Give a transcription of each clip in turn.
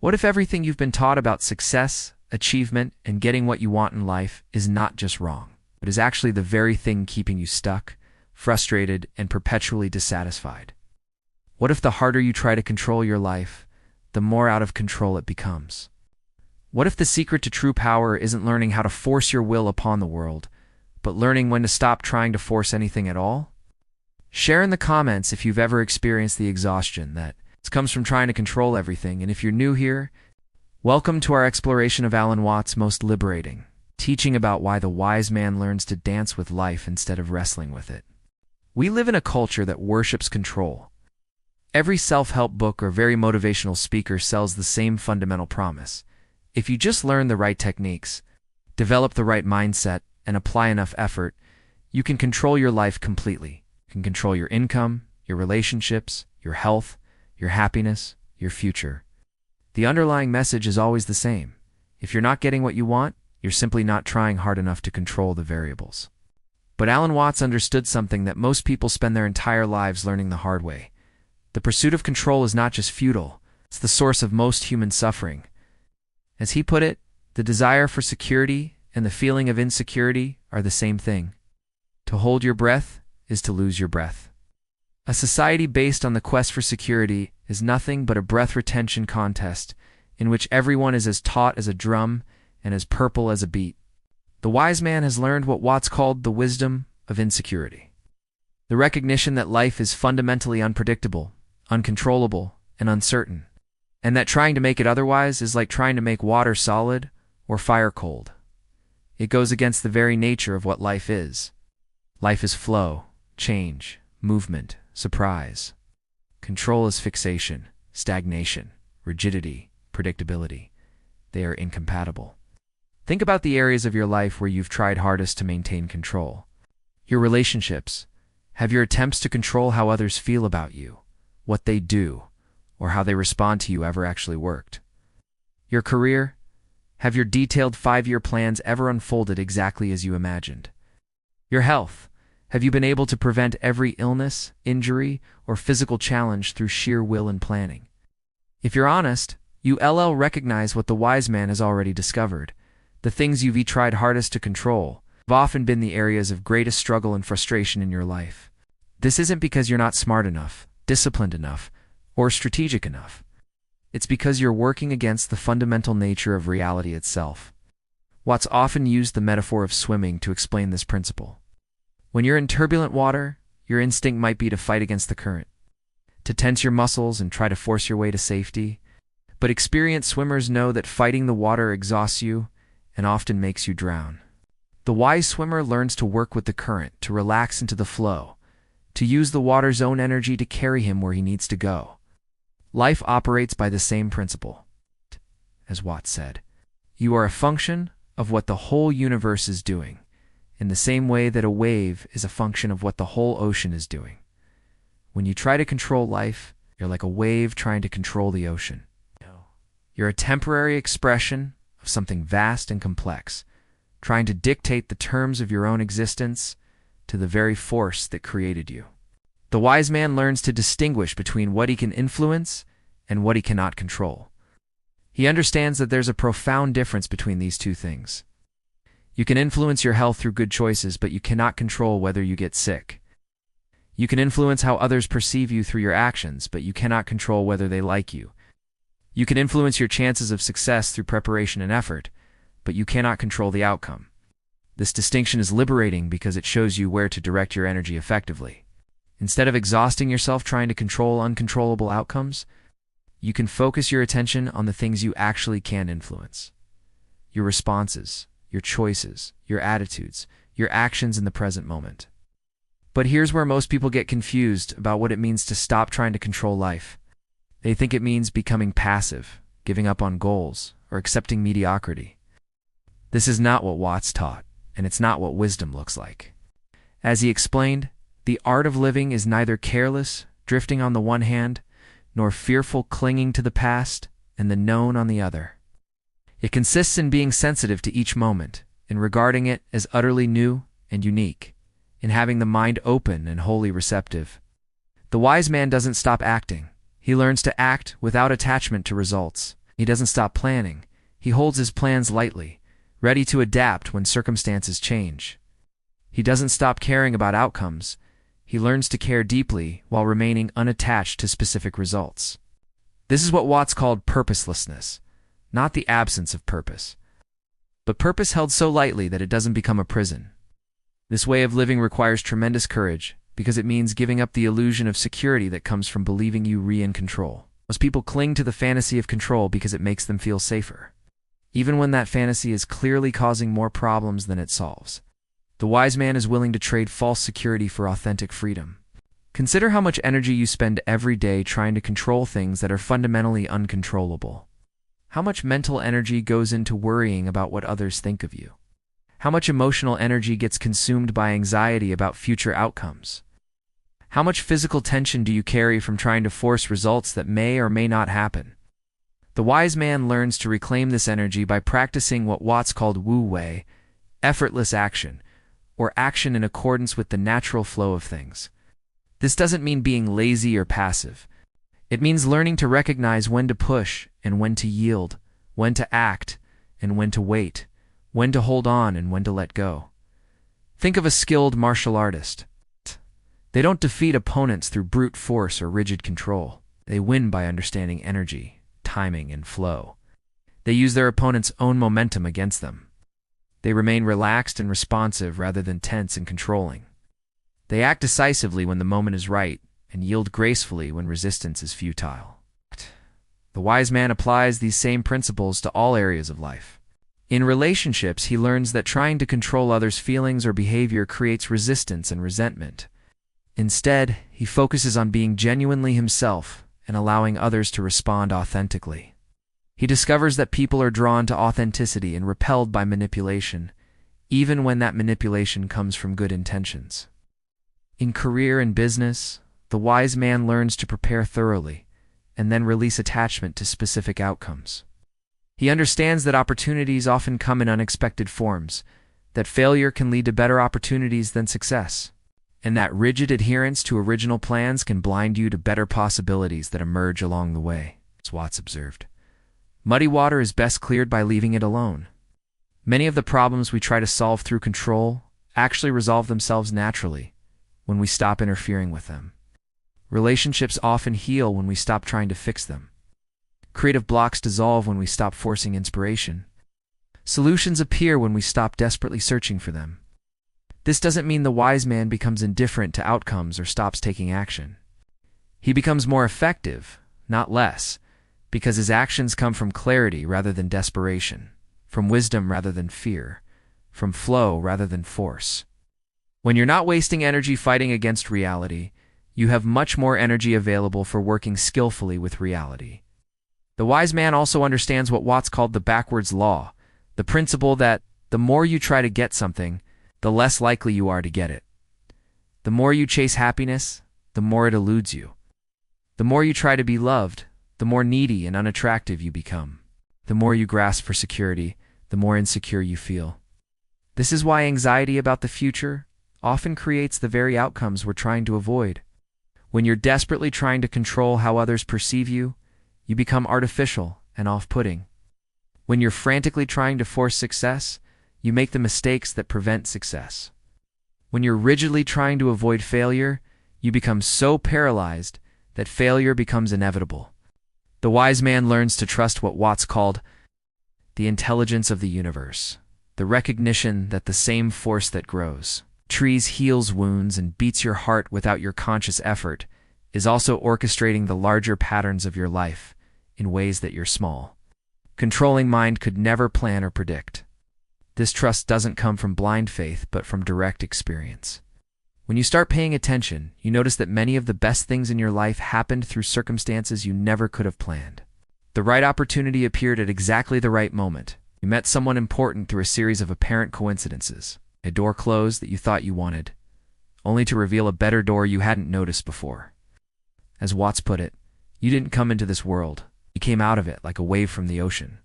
What if everything you've been taught about success, achievement, and getting what you want in life is not just wrong, but is actually the very thing keeping you stuck, frustrated, and perpetually dissatisfied? What if the harder you try to control your life, the more out of control it becomes? What if the secret to true power isn't learning how to force your will upon the world, but learning when to stop trying to force anything at all? Share in the comments if you've ever experienced the exhaustion that comes from trying to control everything, and if you're new here, welcome to our exploration of Alan Watts' Most Liberating, teaching about why the wise man learns to dance with life instead of wrestling with it. We live in a culture that worships control. Every self-help book or very motivational speaker sells the same fundamental promise. If you just learn the right techniques, develop the right mindset, and apply enough effort, you can control your life completely. You can control your income, your relationships, your health, your happiness, your future. The underlying message is always the same. If you're not getting what you want, you're simply not trying hard enough to control the variables. But Alan Watts understood something that most people spend their entire lives learning the hard way. The pursuit of control is not just futile, it's the source of most human suffering. As he put it, the desire for security and the feeling of insecurity are the same thing. To hold your breath is to lose your breath. A society based on the quest for security is nothing but a breath retention contest in which everyone is as taut as a drum and as purple as a beet. The wise man has learned what Watts called the wisdom of insecurity. The recognition that life is fundamentally unpredictable, uncontrollable, and uncertain, and that trying to make it otherwise is like trying to make water solid or fire cold. It goes against the very nature of what life is. Life is flow, change, movement, surprise. Control is fixation, stagnation, rigidity, predictability. They are incompatible. Think about the areas of your life where you've tried hardest to maintain control. Your relationships. Have your attempts to control how others feel about you, what they do, or how they respond to you ever actually worked? Your career. Have your detailed 5-year plans ever unfolded exactly as you imagined? Your health. Have you been able to prevent every illness, injury, or physical challenge through sheer will and planning? If you're honest, you'll recognize what the wise man has already discovered. The things you've tried hardest to control have often been the areas of greatest struggle and frustration in your life. This isn't because you're not smart enough, disciplined enough, or strategic enough. It's because you're working against the fundamental nature of reality itself. Watts often used the metaphor of swimming to explain this principle. When you're in turbulent water, your instinct might be to fight against the current, to tense your muscles and try to force your way to safety. But experienced swimmers know that fighting the water exhausts you and often makes you drown. The wise swimmer learns to work with the current, to relax into the flow, to use the water's own energy to carry him where he needs to go. Life operates by the same principle. As Watts said, you are a function of what the whole universe is doing, in the same way that a wave is a function of what the whole ocean is doing. When you try to control life, you're like a wave trying to control the ocean. You're a temporary expression of something vast and complex, trying to dictate the terms of your own existence to the very force that created you. The wise man learns to distinguish between what he can influence and what he cannot control. He understands that there's a profound difference between these two things. You can influence your health through good choices, but you cannot control whether you get sick. You can influence how others perceive you through your actions, but you cannot control whether they like you. You can influence your chances of success through preparation and effort, but you cannot control the outcome. This distinction is liberating because it shows you where to direct your energy effectively. Instead of exhausting yourself trying to control uncontrollable outcomes, you can focus your attention on the things you actually can influence. Your responses, your choices, your attitudes, your actions in the present moment. But here's where most people get confused about what it means to stop trying to control life. They think it means becoming passive, giving up on goals, or accepting mediocrity. This is not what Watts taught, and it's not what wisdom looks like. As he explained, the art of living is neither careless, drifting on the one hand, nor fearful clinging to the past and the known on the other. It consists in being sensitive to each moment, in regarding it as utterly new and unique, in having the mind open and wholly receptive. The wise man doesn't stop acting. He learns to act without attachment to results. He He doesn't stop planning. He holds his plans lightly, ready to adapt when circumstances change. He doesn't stop caring about outcomes. He learns to care deeply while remaining unattached to specific results. This is what Watts called purposelessness, not the absence of purpose, but purpose held so lightly that it doesn't become a prison. This way of living requires tremendous courage because it means giving up the illusion of security that comes from believing you're in control. Most people cling to the fantasy of control because it makes them feel safer, even when that fantasy is clearly causing more problems than it solves. The wise man is willing to trade false security for authentic freedom. Consider how much energy you spend every day trying to control things that are fundamentally uncontrollable. How much mental energy goes into worrying about what others think of you? How much emotional energy gets consumed by anxiety about future outcomes? How much physical tension do you carry from trying to force results that may or may not happen? The wise man learns to reclaim this energy by practicing what Watts called wu wei, effortless action, or action in accordance with the natural flow of things. This doesn't mean being lazy or passive. It means learning to recognize when to push and when to yield, when to act and when to wait, when to hold on and when to let go. Think of a skilled martial artist. They don't defeat opponents through brute force or rigid control. They win by understanding energy, timing, and flow. They use their opponent's own momentum against them. They remain relaxed and responsive rather than tense and controlling. They act decisively when the moment is right and yield gracefully when resistance is futile. The wise man applies these same principles to all areas of life. In relationships, he learns that trying to control others' feelings or behavior creates resistance and resentment. Instead, he focuses on being genuinely himself and allowing others to respond authentically. He discovers that people are drawn to authenticity and repelled by manipulation, even when that manipulation comes from good intentions. In career and business, the wise man learns to prepare thoroughly and then release attachment to specific outcomes. He understands that opportunities often come in unexpected forms, that failure can lead to better opportunities than success, and that rigid adherence to original plans can blind you to better possibilities that emerge along the way, as Watts observed. Muddy water is best cleared by leaving it alone. Many of the problems we try to solve through control actually resolve themselves naturally when we stop interfering with them. Relationships often heal when we stop trying to fix them. Creative blocks dissolve when we stop forcing inspiration. Solutions appear when we stop desperately searching for them. This doesn't mean the wise man becomes indifferent to outcomes or stops taking action. He becomes more effective, not less, because his actions come from clarity rather than desperation, from wisdom rather than fear, from flow rather than force. When you're not wasting energy fighting against reality, you have much more energy available for working skillfully with reality. The wise man also understands what Watts called the backwards law, the principle that the more you try to get something, the less likely you are to get it. The more you chase happiness, the more it eludes you. The more you try to be loved, the more needy and unattractive you become. The more you grasp for security, the more insecure you feel. This is why anxiety about the future often creates the very outcomes we're trying to avoid. When you're desperately trying to control how others perceive you, you become artificial and off-putting. When you're frantically trying to force success, you make the mistakes that prevent success. When you're rigidly trying to avoid failure, you become so paralyzed that failure becomes inevitable. The wise man learns to trust what Watts called the intelligence of the universe, the recognition that the same force that grows, trees, heals wounds, and beats your heart without your conscious effort, is also orchestrating the larger patterns of your life in ways that your small, controlling mind could never plan or predict. This trust doesn't come from blind faith, but from direct experience. When you start paying attention, you notice that many of the best things in your life happened through circumstances you never could have planned. The right opportunity appeared at exactly the right moment. You met someone important through a series of apparent coincidences. A door closed that you thought you wanted, only to reveal a better door you hadn't noticed before. As Watts put it, you didn't come into this world. You came out of it like a wave from the ocean.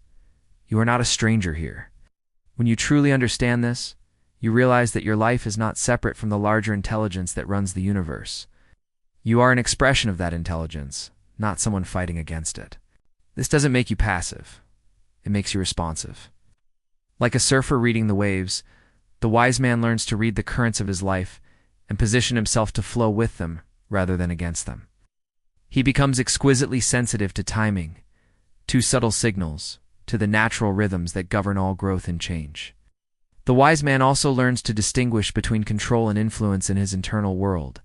You are not a stranger here. When you truly understand this, you realize that your life is not separate from the larger intelligence that runs the universe. You are an expression of that intelligence, not someone fighting against it. This doesn't make you passive. It makes you responsive. Like a surfer reading the waves, the wise man learns to read the currents of his life and position himself to flow with them rather than against them. He becomes exquisitely sensitive to timing, to subtle signals, to the natural rhythms that govern all growth and change. The wise man also learns to distinguish between control and influence in his internal world.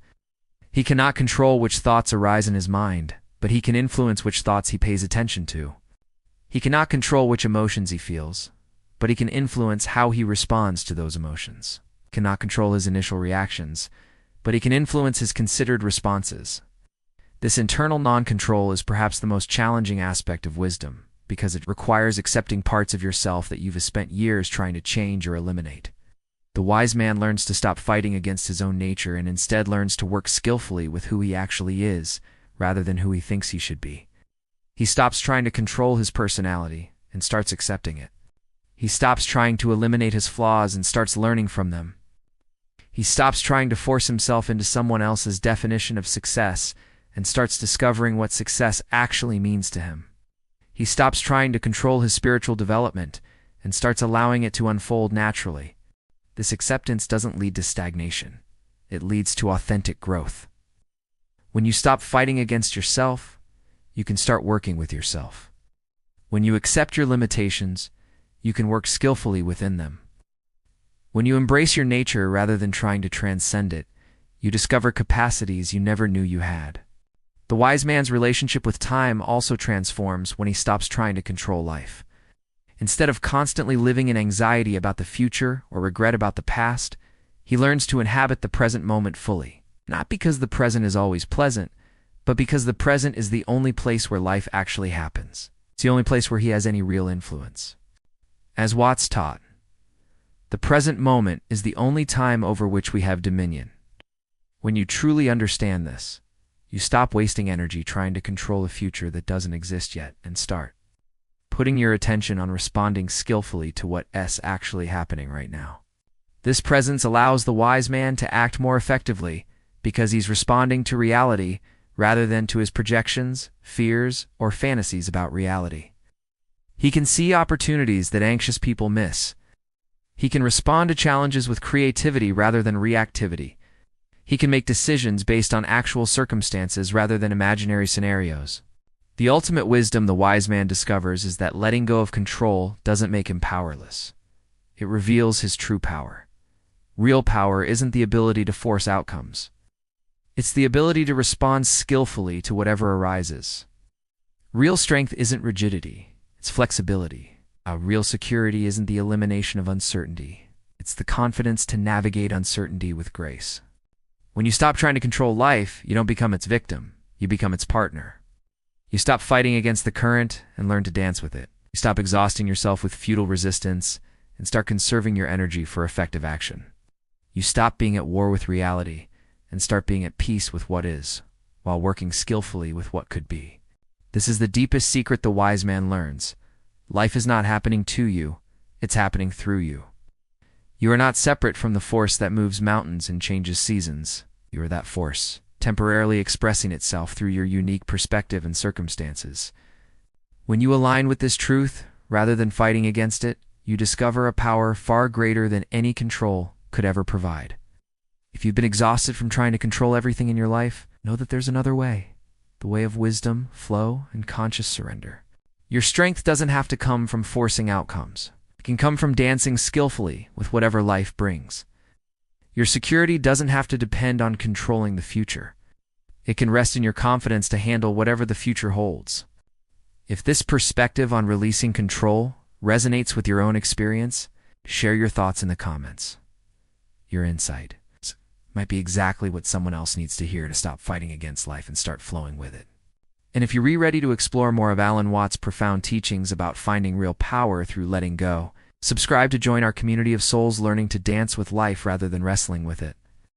He cannot control which thoughts arise in his mind, but he can influence which thoughts he pays attention to. He cannot control which emotions he feels, but he can influence how he responds to those emotions. He cannot control his initial reactions, but he can influence his considered responses. This internal non-control is perhaps the most challenging aspect of wisdom, because it requires accepting parts of yourself that you've spent years trying to change or eliminate. The wise man learns to stop fighting against his own nature and instead learns to work skillfully with who he actually is, rather than who he thinks he should be. He stops trying to control his personality and starts accepting it. He stops trying to eliminate his flaws and starts learning from them. He stops trying to force himself into someone else's definition of success and starts discovering what success actually means to him. He stops trying to control his spiritual development and starts allowing it to unfold naturally. This acceptance doesn't lead to stagnation. It leads to authentic growth. When you stop fighting against yourself, you can start working with yourself. When you accept your limitations, you can work skillfully within them. When you embrace your nature rather than trying to transcend it, you discover capacities you never knew you had. The wise man's relationship with time also transforms when he stops trying to control life. Instead of constantly living in anxiety about the future or regret about the past, he learns to inhabit the present moment fully. Not because the present is always pleasant, but because the present is the only place where life actually happens. It's the only place where he has any real influence. As Watts taught, the present moment is the only time over which we have dominion. When you truly understand this, you stop wasting energy trying to control a future that doesn't exist yet and start putting your attention on responding skillfully to what's actually happening right now. This presence allows the wise man to act more effectively because he's responding to reality rather than to his projections, fears, or fantasies about reality. He can see opportunities that anxious people miss. He can respond to challenges with creativity rather than reactivity. He can make decisions based on actual circumstances rather than imaginary scenarios. The ultimate wisdom the wise man discovers is that letting go of control doesn't make him powerless. It reveals his true power. Real power isn't the ability to force outcomes. It's the ability to respond skillfully to whatever arises. Real strength isn't rigidity, it's flexibility. Real security isn't the elimination of uncertainty. It's the confidence to navigate uncertainty with grace. When you stop trying to control life, you don't become its victim, you become its partner. You stop fighting against the current and learn to dance with it. You stop exhausting yourself with futile resistance and start conserving your energy for effective action. You stop being at war with reality and start being at peace with what is, while working skillfully with what could be. This is the deepest secret the wise man learns. Life is not happening to you, it's happening through you. You are not separate from the force that moves mountains and changes seasons. You are that force, temporarily expressing itself through your unique perspective and circumstances. When you align with this truth, rather than fighting against it, you discover a power far greater than any control could ever provide. If you've been exhausted from trying to control everything in your life, know that there's another way. The way of wisdom, flow, and conscious surrender. Your strength doesn't have to come from forcing outcomes. It can come from dancing skillfully with whatever life brings. Your security doesn't have to depend on controlling the future. It can rest in your confidence to handle whatever the future holds. If this perspective on releasing control resonates with your own experience, share your thoughts in the comments. Your insight might be exactly what someone else needs to hear to stop fighting against life and start flowing with it. And if you're ready to explore more of Alan Watts' profound teachings about finding real power through letting go, subscribe to join our community of souls learning to dance with life rather than wrestling with it.